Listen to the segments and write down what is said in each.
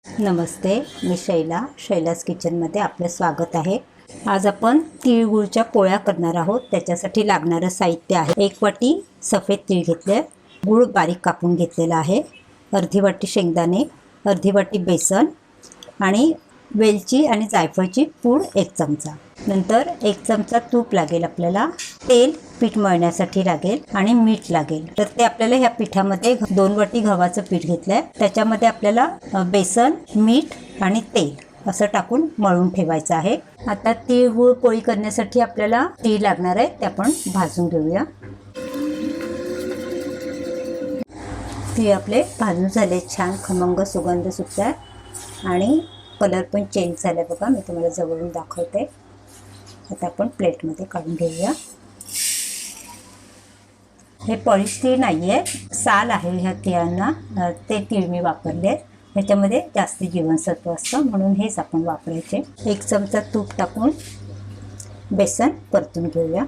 नमस्ते, मी शैलाज किचनमध्ये आपलं स्वागत आहे। आज आपण तीळ गुळच्या पोळ्या करणार आहोत। त्याच्यासाठी लागणारं साहित्य आहे 1 वाटी सफेद तीळ घेतले, गुळ बारीक कापून घेतलेला आहे, अर्धी वाटी शेंगदाणे, अर्धी वाटी बेसन आणि वेलची आणि जायफळची पूड 1 चमचा। नंतर 1 चमचा तूप लागेल आपल्याला, तेल पीठ मळण्यासाठी लागेल आणि मीठ लागेल। तर ते आपल्याला ह्या पिठामध्ये 2 वाटी गव्हाचं पीठ घेतलंय, त्याच्यामध्ये आपल्याला बेसन, मीठ आणि तेल असं टाकून मळून ठेवायचं आहे। आता तीळ गुळ पोळी करण्यासाठी आपल्याला तीळ लागणार आहे, ते आपण भाजून घेऊया। तीळ आपले भाजून झाले, छान खमंग सुगंध सुटलाय आणि कलर पण चेंज झाला बघा, मी तुम्हाला जवळून दाखवते। आता आपण प्लेटमध्ये काढून घेऊया। हे पॉलिश तीळ नाही आहे, साल आहे ह्या तिळांना, ते तीळ मी वापरले। ह्याच्यामध्ये जास्त जीवनसत्व असतं म्हणून हेच आपण वापरायचे। 1 चमचा तूप टाकून बेसन परतून घेऊया,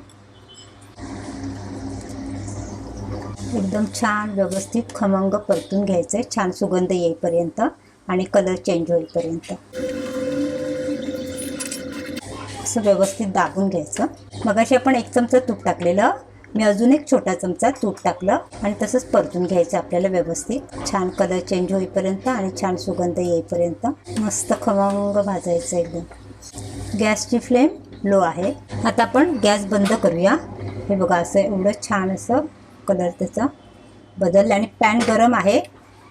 एकदम छान व्यवस्थित खमंग परतून घ्यायचं, छान सुगंध येईपर्यंत आणि कलर चेंज होईपर्यंत असं व्यवस्थित दाबून घ्यायचं। मगाशी आपण 1 चमचा तूप टाकलेलं, मी अजून 1 छोटा चमचा तूप टाकलं आणि तसंच परतून घ्यायचं आपल्याला व्यवस्थित, छान कलर चेंज होईपर्यंत आणि छान सुगंध येईपर्यंत मस्त खमंग भाजायचं एकदम। गॅसची फ्लेम लो आहे। आता आपण गॅस बंद करूया। हे बघा, असं एवढं छान असं कलर त्याचा बदलला आणि पॅन गरम आहे।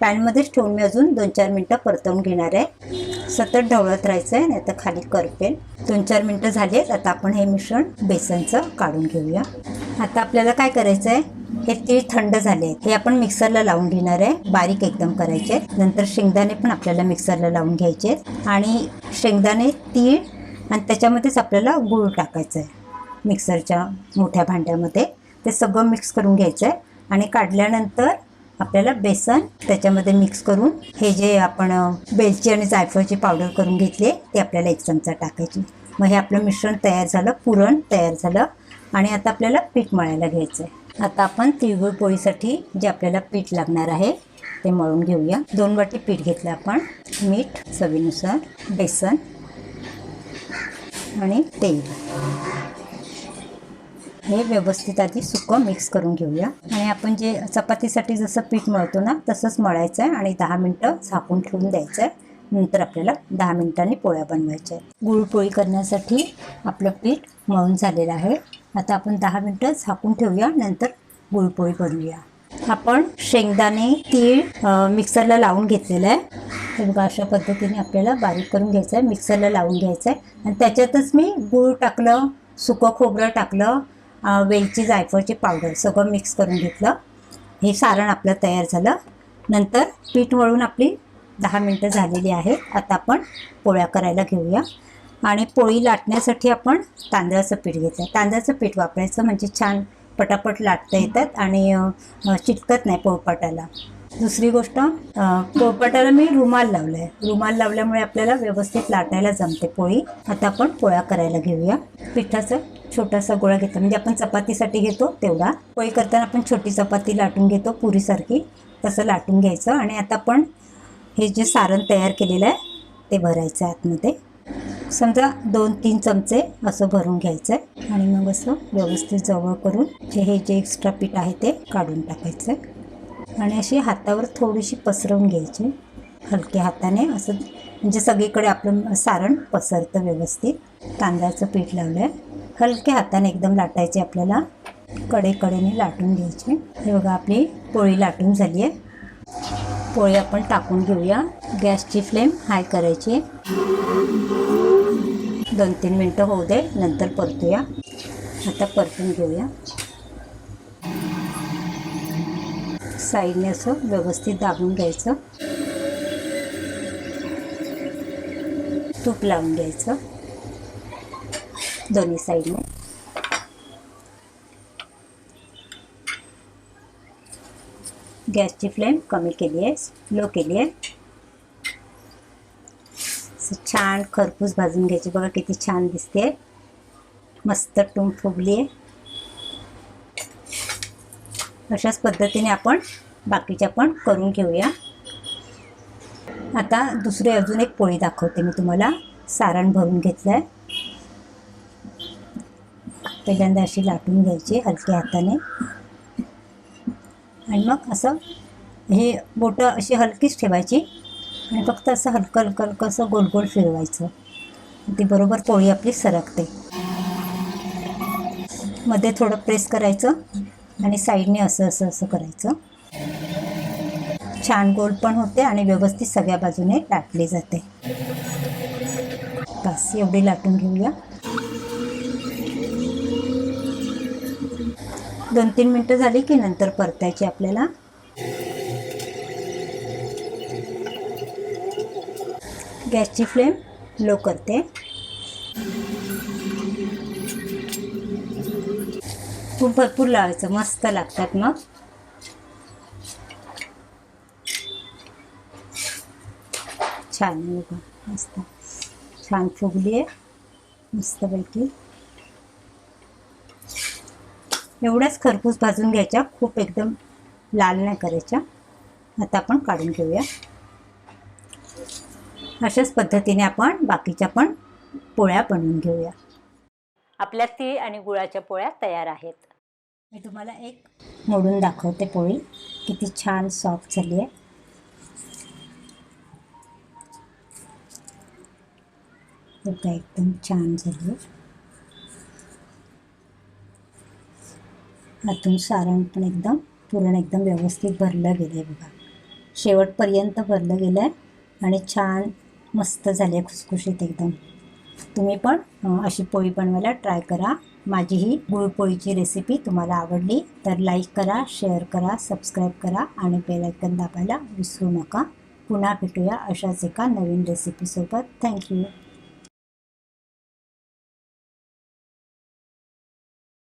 पॅनमध्येच ठेवून मी अजून 2-4 मिनटं परतवून घेणार आहे। सतत ढवळत राहायचं आहे, नाही तर खाली करपेल। 2-4 मिनटं झाली आहेत। आता आपण हे मिश्रण बेसनचं काढूं घेऊया। आता आपल्याला काय करायचं आहे, हे तीळ थंड झाले आहेत, हे आपण मिक्सरला लावून घेणार आहे, बारीक एकदम करायचे। नंतर शेंगदाणे पण आपल्याला मिक्सरला लावून घ्यायचे आणि शेंगदाणे, तीळ आणि त्याच्यामध्येच आपल्याला गूळ टाकायचं आहे मिक्सरच्या मोठ्या भांड्यामध्ये। ते सगळं मिक्स करून घ्यायचं आहे आणि काढल्यानंतर आपल्याला बेसन त्याच्यामध्ये मिक्स करून हे जे आपण वेलची आणि जायफळची पावडर करून घेतली ते आपल्याला 1 चमचा टाकायची। मग हे आपलं मिश्रण तयार झालं, पुरण तयार झालं आणि आता आपल्याला पीठ मळायला घ्यायचं आहे। आता आपण तिळगुळ पोळीसाठी जे आपल्याला पीठ लागणार आहे ते मळून घेऊया। 2 वाटी पीठ घेतलं आपण, मीठ चवीनुसार, बेसन आणि तेल, हे व्यवस्थित आधी सुकं मिक्स करून घेऊया। आणि आपण जे चपातीसाठी जसं पीठ मळतो ना तसंच मळायचं आहे आणि 10 मिनटं झाकून ठेवून द्यायचं आहे। नंतर आपल्याला 10 मिनिटांनी पोळ्या बनवायच्या आहेत। गुळपोळी करण्यासाठी आपलं पीठ मळून झालेलं आहे। आता आपण 10 मिनटं झाकून ठेवूया, नंतर गुळपोळी बनवूया। आपण शेंगदाणे, तीळ मिक्सरला लावून घेतलेलं आहे। हे बघा, अशा पद्धतीने आपल्याला बारीक करून घ्यायचं आहे, मिक्सरला लावून घ्यायचं आहे आणि त्याच्यातच मी गूळ टाकलं, सुकं खोबरं टाकलं, वेलची जायफळची पावडर सगळं मिक्स करून घेतलं। हे सारण आपलं तयार झालं। नंतर पीठ मळून आपली 10 मिनटं झालेली आहेत। आता आपण पोळ्या करायला घेऊया आणि पोळी लाटण्यासाठी आपण तांदळाचं पीठ घेतलं। तांदळाचं पीठ वापरायचं म्हणजे छान पटापट लाटता येतात आणि चिटकत नाही पोळपाटाला। दुसरी गोष्ट, पोळपाटाला मी रुमाल लावला आहे, रुमाल लावल्यामुळे आपल्याला व्यवस्थित लाटायला जमते पोळी। आता आपण पोळ्या करायला घेऊया। पिठाचा छोटासा गोळा घेतो, म्हणजे आपण चपातीसाठी घेतो तेवढा। पोळी करताना आपण छोटी चपाती लाटून घेतो पुरीसारखी, तसं लाटून घ्यायचं आणि आता आपण हे जे सारण तयार केलेलं आहे ते भरायचं आहे आतमध्ये। समजा 2-3 चमचे असं भरून घ्यायचं आहे आणि मग असं व्यवस्थित जवळ करून हे जे एक्स्ट्रा पीठ आहे ते काढून टाकायचं आहे आणि अशी हातावर थोडीशी पसरवून घ्यायची हलक्या हाताने, असं म्हणजे सगळीकडे आपलं सारण पसरतं व्यवस्थित। तांदळाचं पीठ लावलं आहे, हलक्या हाताने एकदम लाटायचे आपल्याला, कडेने लाटून घ्यायचे। हे बघा, आपली पोळी लाटून झाली आहे। पोळी आपण टाकून घेऊया। गॅसची फ्लेम हाय करायची, 2-3 मिनटं होऊ दे, नंतर परतूया। आता परतून घेऊया। साईडने असं व्यवस्थित दाबून घ्यायचं, तूप लावून घ्यायचं दोन्ही साईडने। गॅसची फ्लेम कमी केली आहे, लो केली आहे। छान खरपूस भाजून घ्यायची, बघा किती छान दिसते, मस्त टूम फुगली आहे। अशाच पद्धतीने आपण बाकीच्या पण करून घेऊया। आता दुसरी अजून एक पोळी दाखवते मी तुम्हाला. सारण भरून घेतलं आहे. पहिल्यांदा अशी लाटून घ्यायची हलक्या हाताने आणि मग असं हे बोटं अशी हलकीच ठेवायची आणि फक्त असं हलकं हलकं हलकं असं गोल गोल फिरवायचं. ती बरोबर पोळी आपली सरकते. मध्ये थोडं प्रेस करायचं आणि साईडने असं असं असं करायचं. छान गोल पण होते आणि व्यवस्थित सगळ्या बाजूने लाटली जाते. बस एवढी लाटून घेऊया. 2-3 मिनटं झाली की नंतर परतायची आपल्याला. गॅसची फ्लेम लो करते. खूप भरपूर लावायचं, मस्त लागतात मग. छान आहे बघा, मस्त छान फुगली आहे मस्तपैकी. एवढ्याच खरपूस भाजून घ्यायच्या, खूप एकदम लाल नाही करायच्या. आता आपण काढून घेऊया. अशाच पद्धतीने आपण बाकीच्या पण पोळ्या बनवून घेऊया. आपल्या तीळ आणि गुळाच्या पोळ्या तयार आहेत. मी तुम्हाला एक मोडून दाखवते पोळी, किती छान सॉफ्ट झाली आहे. बघा एकदम छान झाली आहे. आतून सारण पण एकदम पूर्ण एकदम व्यवस्थित भरलं गेलं आहे बघा. शेवटपर्यंत भरलं गेलं आहे आणि छान मस्त झाली आहे, खुसखुशीत एकदम. तुम्ही पण अशी पोळी बनवायला ट्राय करा. माझी ही गुळपोळीची रेसिपी तुम्हाला आवडली तर लाईक करा, शेअर करा, सबस्क्राईब करा आणि बेल आयकॉन दाबायला विसरू नका. पुन्हा भेटूया अशाच एका नवीन रेसिपीसोबत. थँक्यू.